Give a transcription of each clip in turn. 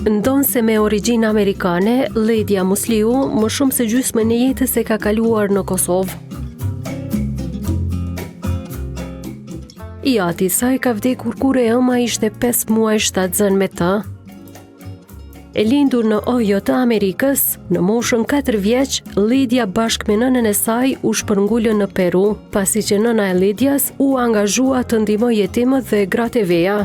Ndonse me origjinë amerikane, Ledia Musliu më shumë se gjysmën e jetës e ka kaluar në Kosovë. I ati saj ka vdekur kur e ëma ishte 5 muaj shtatzën me të. E lindur në Ohio të Amerikës, në moshën 4 vjeç, Ledia bashkë me nënën e saj u shpërngullën në Peru, pasi që nëna e Ledias u angazhua të ndihmojë jetimët dhe gratë e veja.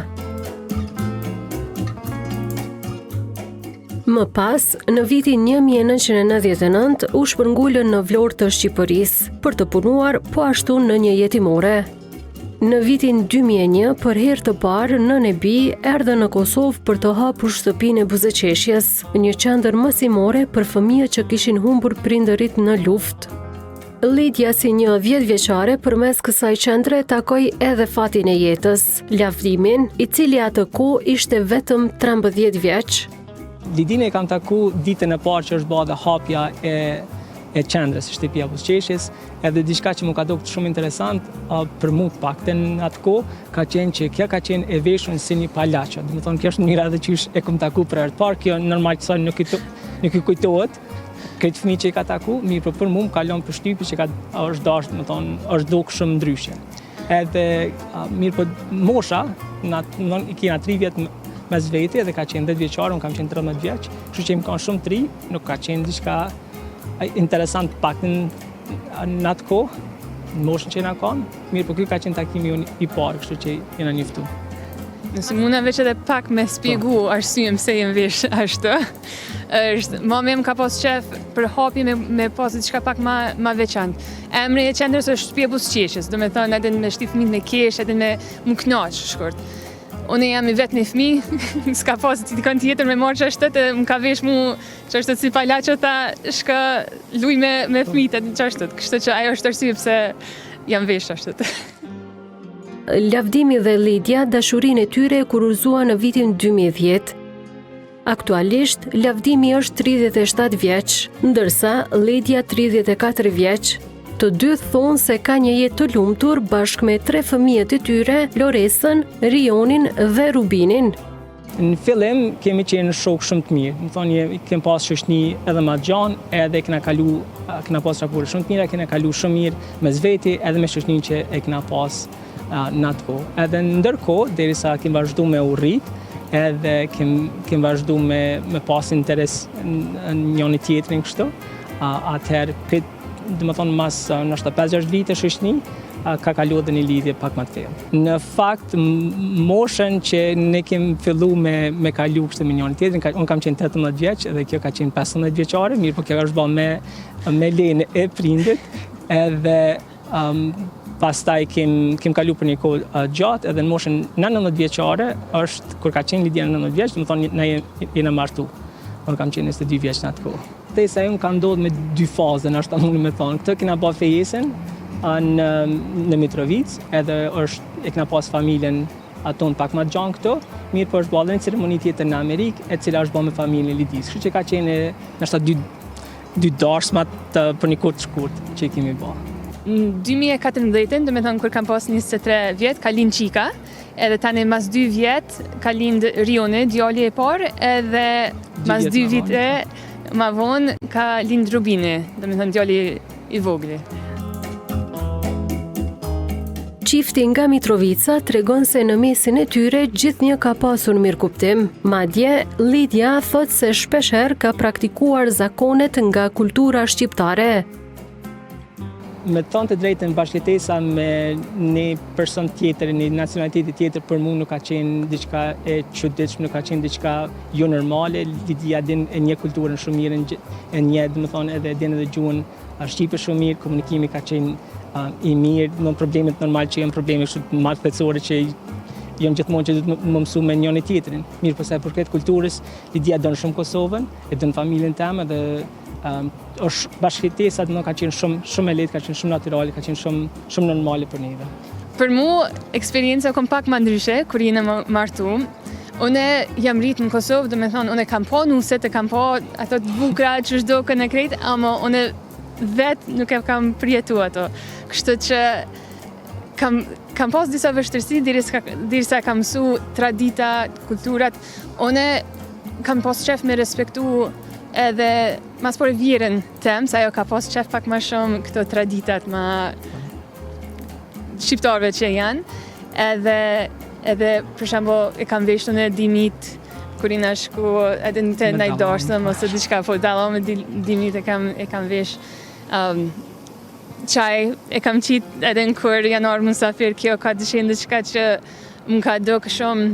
Më pas, në vitin 1999, u shpërngullën në Vlorë të Shqipërisë, për të punuar po ashtu në një jetimore. Në vitin 2001, për herë të parë, nën e bi erdhe në Kosovë për të hapur shtëpinë e buzëqeshjes, një qendër mësimore për fëmijët që kishin humbur prindërit në luftë. Ledia si një 10 vjeçare përmes kësaj qendre takoi edhe fatin e jetës, lavdimin, i cili atë kohë ishte vetëm 13 vjeç. Lidin e kam taku ditën e parë që është bërë dhe hapja e qendrës, shtëpia buzëqeshjes, edhe diçka që më ka dogtë shumë interesant për mu paktën atë kohë, ka qenë që kjo ka qenë e veshur si një palaço. Do të thonë kjo është mënyra edhe që e kam taku për herë të parë, kjo normal që nuk i kujtohet. Këtë fëmijë që i ka taku, mirë për mua më kalon përshtypje që është dashur, do të thonë, është dukë shumë ndryshe. Edhe mirë për mosha, i kena 3 vjet mes vete dhe ka qenë 10 vjeçar, unë kam qenë 13 vjeç, kështu që më kanë shumë të ri, nuk ka qenë diçka interesant pak në atë kohë, në moshën që jena kanë, mirë për kjo ka qenë takimi i parë, kështu që jena njoftu. Nëse muna veç edhe pak me spjegu arsyen pse jem vesh ashtu. Mami më ka pas qef për hapi me pas diçka pak ma veçantë. Emri e qendrës është shtëpia buzëqeshjes, do me thënë edhe me shti fëmijët me kesh, edhe me më knaq shkurt. Unë jam i vetë një fëmijë, s'ka pas dikon tjetër me marrë që është të më ka vesh mu që është të si palaço ta shka luj me fëmijët që është të, kështë që ajo është arsye pse jam vesh ashtu të. Lavdimi dhe Ledia dashurinë e tyre kuruzua në vitin 2010. Aktualisht, Lavdimi është 37 vjeç, ndërsa Ledia 34 vjeç. Të dy thonë se ka një jetë të lumtur bashkë me 3 fëmijët e tyre, Loresën, Rionin dhe Rubinin. Në fillim kemi qenë shok shumë të mirë. Më thonë, kem pas shoqni edhe ma gjanë, edhe kena pas raporte shumë të mira, kena kalu shumë mirë mes veti, edhe me shoqnin që e kena pas në atë kohë. Edhe ndërkohë, derisa kem vazhdu me u rrit, edhe kem vazhdu me pas interes në njëri tjetrin kështu, atëherë dhe më thonë mas nështë 5-6 vite shoqni, ka kalu edhe një lidhje pak më të thellë. Në fakt, moshën që ne kem fillu me kalu kështë me njëri tjetrin, unë kam qenë 18 vjeç dhe kjo ka qenë 15 vjeçare, mirë po kjo është bërë me lejen e prindit, edhe pastaj kem kalu për një kohë gjatë, edhe në moshën 19 vjeçare është, kur ka qenë Lidia 19 vjeç, dhe më thonë ne jena martu, unë kam qenë 22 vjeç në atë kohë. Tesa unë ka ndodhur me 2 faze, nështë mundi me thonë. Këtë kena bërë fejesën në Mitrovic, edhe e kena pas familjen aton pak më gjanë këto, mirë për është bërë një ceremoni tjetër në Amerikë, e cila është bërë me familjen e Lidis. Kështu që ka qenë nështë 2 dashmat për një kohë të shkurtë që kemi bërë. Në 2014, do me thënë kur kam pas 23 vjet, ka lind Qika, edhe tani mas 2 vjet ka lind Rioni, djali e parë, edhe mas 2 vite ma vonë ka lind Rubini, do me thënë djali i vogli. Qifti nga Mitrovica tregon se në mesin e tyre gjithnjë ka pasur mirëkuptim. Madje, Ledia thot se shpeshherë ka praktikuar zakonet nga kultura shqiptare. Me thonë të drejtën, bashkëjetesa me një person tjetër, një nacionaliteti tjetër, për mu nuk ka qenë diçka e çuditshme, nuk ka qenë diçka jo normale. Lidia din e një kulturën shumë mirë, e një, dhe më thonë, edhe din edhe gjuhën shqipe shumë mirë, komunikimi ka qenë i mirë, në problemet normal që janë probleme martësore që janë gjithmonë që duhet më mësu me njëri tjetrin. Mirë përsa për këtë kulturës, Lidia don shumë Kosovën, e don familjen time dhe është bashkëjetesa do ka qenë shumë e lehtë, ka qenë shumë natyrale, ka qenë shumë normale për neve. Për mua eksperjenca kom pak më ndryshe kur jena martu. Unë jam rritë në Kosovë, do me thonë, unë kam pa nuset, kam pa ato të bukra që shdo kënë e krejtë, ama unë vetë nuk e kam përjetu ato. Kështu që kam pas disa vështërsi, dirisa kam mësu tradita, kulturat. Unë kam pas qef me respektu edhe mas por vjerën tem, se ajo ka pas qef pak ma shumë këto traditat ma shqiptarëve që janë, edhe për shembull e kam veshtur në dimit kur ina shku edhe në të najdorësëm ose diçka, po dallon me dimit e kam vesh qaj, e kam qit edhe në kur janë orë musafir, kjo ka dëshin diçka që më ka dukë shumë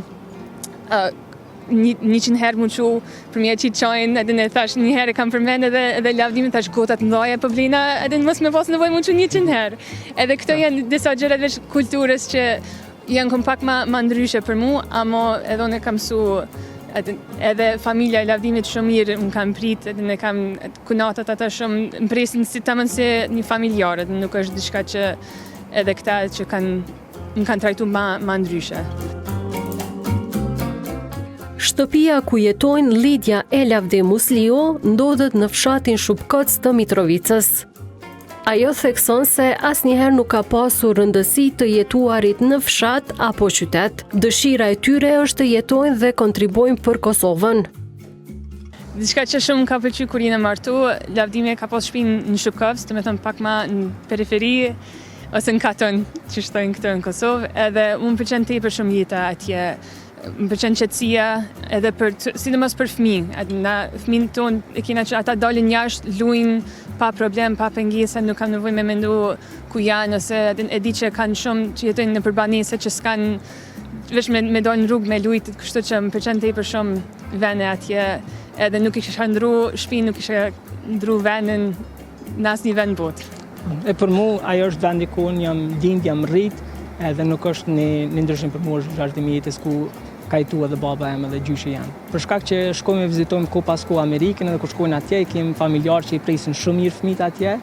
100 herë më qu për mje qitë qajnë, edhe në thash një herë e kam përmend edhe lavdimin, thash gotat mdoja për blina, edhe mos me pas nevoj më qu 100 herë. Edhe këto janë disa gjërat veç kulturës që janë kom pak ma ndryshe për mu, amo edhe unë e kam su edhe familja e lavdimit shumë mirë më kam prit, edhe ne kam kunatat ata shumë më presin si tamën se një familjarët, nuk është diçka që edhe këta që më kanë trajtu ma ndryshe. Shtëpia ku jetojnë Lidja e Lavdim Musliu ndodhet në fshatin Shupkoc të Mitrovicës. Ajo thekson se asnjëherë nuk ka pasur rëndësi të jetuarit në fshat apo qytet. Dëshira e tyre është të jetojnë dhe kontribojnë për Kosovën. Diçka që shumë ka pëlqyer kur jena martu, Lavdimi ka pas shtëpinë në Shupkovc, do të thënë pak ma në periferi ose në katon që shtojnë këto në Kosovë, edhe unë pëlqen tepër shumë jeta atje. Më pëlqen qetësia edhe sidomos për fëmijë. Na fëmijët tonë e kena që ata dalin jashtë, luajnë pa problem, pa pengesa, nuk kanë nevojë me mendu ku janë ose e di që kanë shumë që jetojnë në përbanese që s'kan veç me dalë në rrugë me lujt, kështu që më pëlqen tepër shumë vende atje, edhe nuk isha ndru shtëpinë, nuk isha ndru vendin në asnjë vend botë. E për mu, ajo është vendi ku unë jam lind, jam rrit, edhe nuk është një ndryshim për mu është vazhdimi jetës ku ka jetu edhe baba em edhe gjyshe janë. Për shkak që shkojmë e vizitojmë ko pas ko Amerikën edhe kur shkojnë atje, kemi familjar që i presin shumë mirë fëmijët atje,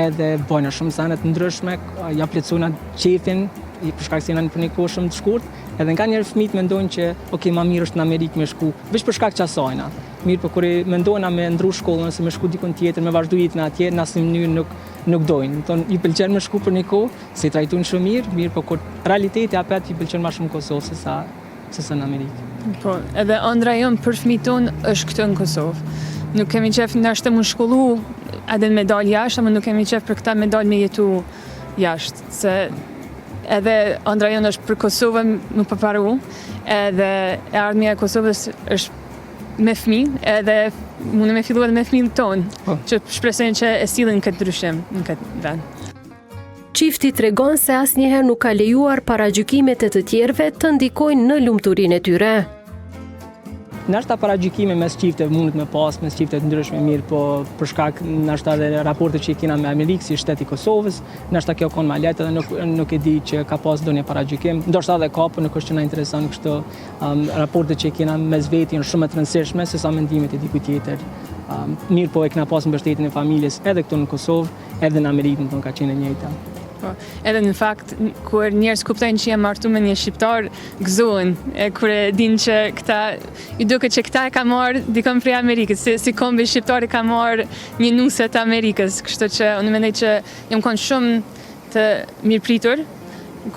edhe bojnë shumë senet ndryshme, ja plecojnë qefin, për shkak se janë për një kohë shumë të shkurt, edhe nga njerë fëmijët mendojnë që okay, ma mirë është në Amerikë me shku, veç për shkak që asajna. Mirë, për kur i mendojnë me ndru shkollën ose me shku dikun tjetër, me vazhdu jetën atje, në asnjë mënyrë nuk dojnë. I pëlqen me shku për një kohë, se i trajtojnë shumë mirë, për kur realiteti apet i pëlqen ma shumë Kosovë se sa në Amerikë. Po, edhe ëndra jonë për fëmijët tonë është këtë në Kosovë. Nuk kemi qef nashtë më shkollu edhe me dal jashtë, ama nuk kemi qef për këta me dal me jetu jashtë. Se edhe ëndra jonë është për Kosovën më përparu, edhe e ardhmja e Kosovës është me fëmijë, edhe mune me fillu edhe me fëmijët tonë, që shpresojnë që e sillin këtë ndryshim në këtë vend. Çifti tregon se asnjëherë nuk ka lejuar paragjykimet e të tjerëve të ndikojnë në lumturinë e tyre. Nashta paragjykime mes çifteve mundet me pas, mes çifteve të ndryshme mirë, po për shkak nashta edhe raportet që i kena me Amerikë si shteti i Kosovës, nashta kjo kon ma lehtë edhe nuk e di që ka pas ndonjë paragjykim. Ndoshta edhe ka, po nuk është që na intereson kështu. Raportet që i kena mes veti janë shumë të rëndësishme se sa mendimet e dikujt tjetër. Mirë, po e kena pas mbështetjen e familjes edhe këtu në Kosovë, edhe në Amerikë, ka qenë e njëjta. Po, edhe në fakt, kur njerëz kuptojnë që jam martu me një shqiptar, gëzohen, kur e din që këta, i duket që këta e ka marrë dikon prej Amerikës, si kombi shqiptar e ka marrë një nuse të Amerikës, kështu që unë mendoj që jam qenë shumë të mirëpritur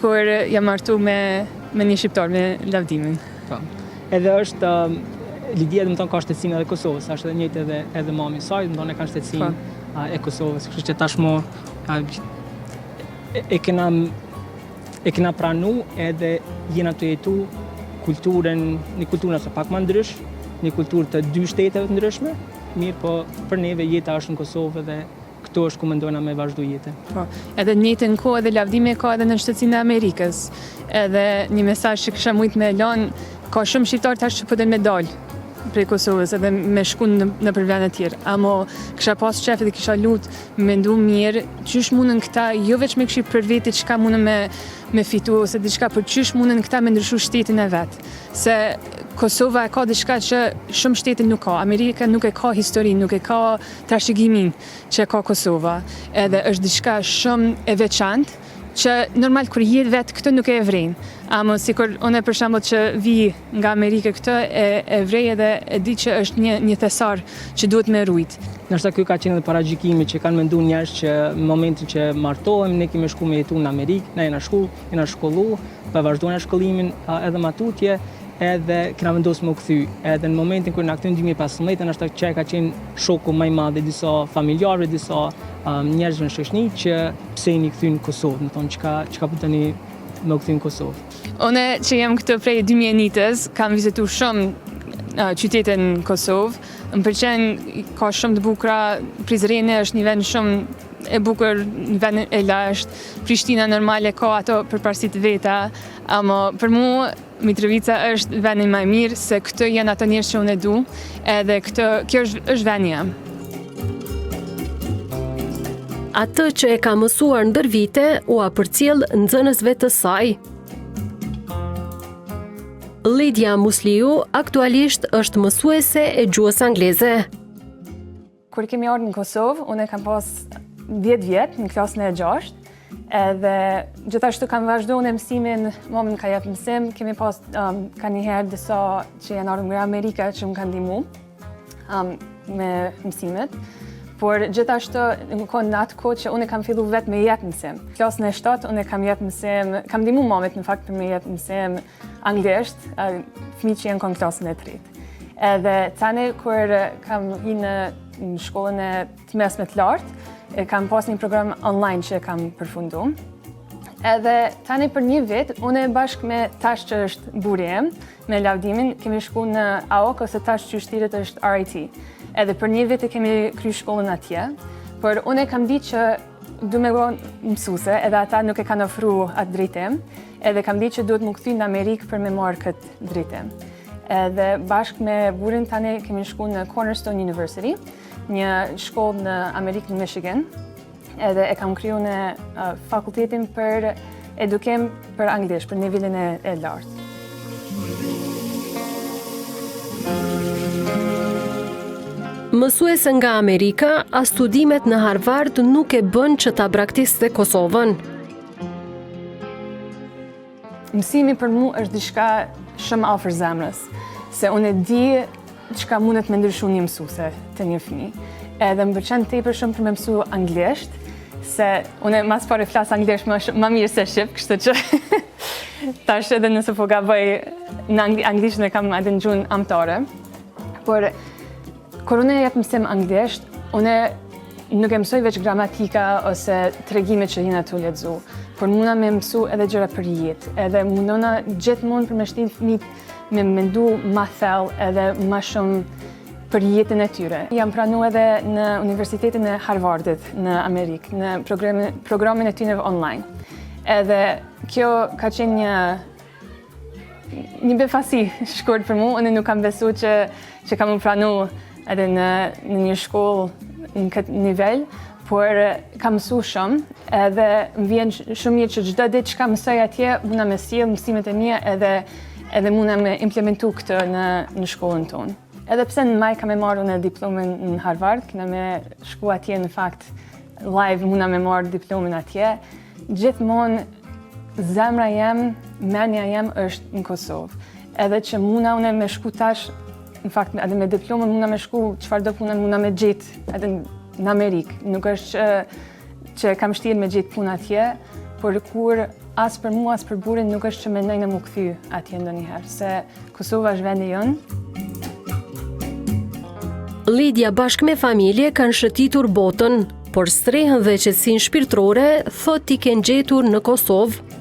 kur jam martu me një shqiptar, me Lavdimin. Po. Edhe është Lidia do të thonë ka shtetësinë edhe Kosovës, është edhe njëjtë edhe mami i saj, do të thonë ka shtetësinë e Kosovës, kështu që tashmë e kena pranu edhe jena të jetu një kulturën ose pak më ndrysh, një kulturë të dy shteteve të ndryshme, mirë po për neve jeta është në Kosovë dhe këto është ku mendojna me vazhdu jetë. Po, edhe njëjtën kohë edhe Lavdimi ka edhe në shtetësinë e Amerikës, edhe një mesazh që kisha mujt me lënë, ka shumë shqiptarë tash që po me dalë prej Kosovës edhe me shku në për vende tjerë. Amo kisha pas qef dhe kisha lut me ndu mirë, qysh mundën këta, jo veç me këshi për veti çka mundën me fitu ose diçka, për qysh mundën këta me ndryshu shtetin e vetë. Se Kosova e ka diçka që shumë shtetin nuk ka. Amerika nuk e ka historinë, nuk e ka trashëgimin që ka Kosova. Edhe është diçka shumë e veçantë, që normal kur jetë vetë këtë nuk e vren. Amo sikur unë për shembull që vi nga Amerika këtë e vrej edhe e di që është një thesar që duhet me rujt. Nashta ky ka qenë edhe paragjykimi që kanë menduar njerëz që në momentin që martohem ne kemi shku me jetu në Amerikë, na jena shkollu, pa vazhduar shkollimin edhe matutje, edhe kena vendosur më u kthy. Edhe në momentin kur na kthyën 2015, është që ka qenë shoku më i madh i disa familjarëve, disa njerëzve në shoqëni që pse jeni kthyën në Kosovë, do thonë çka po tani më u kthy në Kosovë. Unë që jam këtu prej 2001-s, kam vizitu shumë qytete në Kosovë. Më pëlqen, ka shumë të bukura. Prizreni është një vend shumë e bukur, një vend e lashtë. Prishtina normale ka ato përparësit veta, ama për mua Mitrovica është vendi më i mirë se këto janë ato njerëz që unë e du, edhe kjo është vendi jam. Atë që e ka mësuar ndër vite u përcjell nxënësve të saj. Lidia Musliu aktualisht është mësuese e gjuhës angleze. Kur kemi ardhur në Kosovë, unë kam pas 10 vjet në klasën e 6, edhe gjithashtu kam vazhduar në mësimin, mamën ka jep mësim, kemi pas ka njëherë disa që janë ardhur nga Amerika që më kanë ndihmu me mësimet. Por gjithashtu në kohën atë kohë që unë kam fillu vetë me jep mësim. Klasën e 7 unë kam jep mësim, kam ndihmu mamit në fakt për me jep mësim anglisht, fëmijë që janë në klasën e 3. Edhe tani kur kam hyrë në shkollën e të mesme të lartë, kam pas një program online që kam përfunduar. Edhe tani për një vit, unë bashkë me Tash që është buri em, me lavdimin, kemi shku në AOK ose Tash që shtiret është RIT. Edhe për një vit e kemi kry shkollën atje, por unë kam ditë që du me go mësuse, edhe ata nuk e kanë ofru atë drejtim, edhe kam ditë që duhet më kthy në Amerikë për me marrë këtë drejtim. Edhe bashkë me burin tani kemi shku në Cornerstone University, një shkollë në Amerikë në Michigan, edhe e kam kryu në fakultetin për edukim për anglisht, për nivelin e lartë. Mësuese nga Amerika, a studimet në Harvard nuk e bën që ta braktiste Kosovën. Mësimi për mu është diçka shumë afër zemrës, se unë e di çka mundet me ndryshu një mësuese të një fëmijë. Edhe më pëlqen tepër shumë për me mësu anglisht, se unë mas pare flas anglisht më mirë se shqip, kështu që tash edhe nëse po gaboj në anglisht ne kam edhe në gjuhën amtare. Por kur unë jep mësim anglisht, unë nuk e mësoj veç gramatika ose tregimet që jena të lexu, por muna me mësu edhe gjëra për jetë, edhe mundona gjithmonë për me shtin fëmijët me mendu ma thellë edhe ma shumë për jetën e tyre. Jam pranu edhe në Universitetin e Harvardit në Amerikë, në programin e tyre online. Edhe kjo ka qenë një befasi shkurt për mu, unë nuk kam besu që kam pranu edhe në një shkollë në këtë nivel, por kam mësu shumë, edhe më vjen shumë mirë që çdo ditë që kam mësoj atje, muna me sjell mësimet e mia edhe muna me implementu këtë në shkollën tonë. Edhe pse në maj kam e marrë në diplomën në Harvard, kena me shku atje në fakt live, muna me marrë diplomën atje, gjithmonë zemra jem, menja jem është në Kosovë. Edhe që muna une me shku tash, në fakt edhe me diplomën muna me shku çfarë do punën muna me gjetë edhe në Amerikë. Nuk është që kam shtirë me gjetë punë atje, por kur as për mua, as për burin nuk është që mendoj në mu kthy atje ndonjëherë, se Kosova është vendi jonë. Lidia bashkë me familje kanë shëtitur botën, por strehën dhe qetësinë shpirtërore thot t'i kenë gjetur në Kosovë.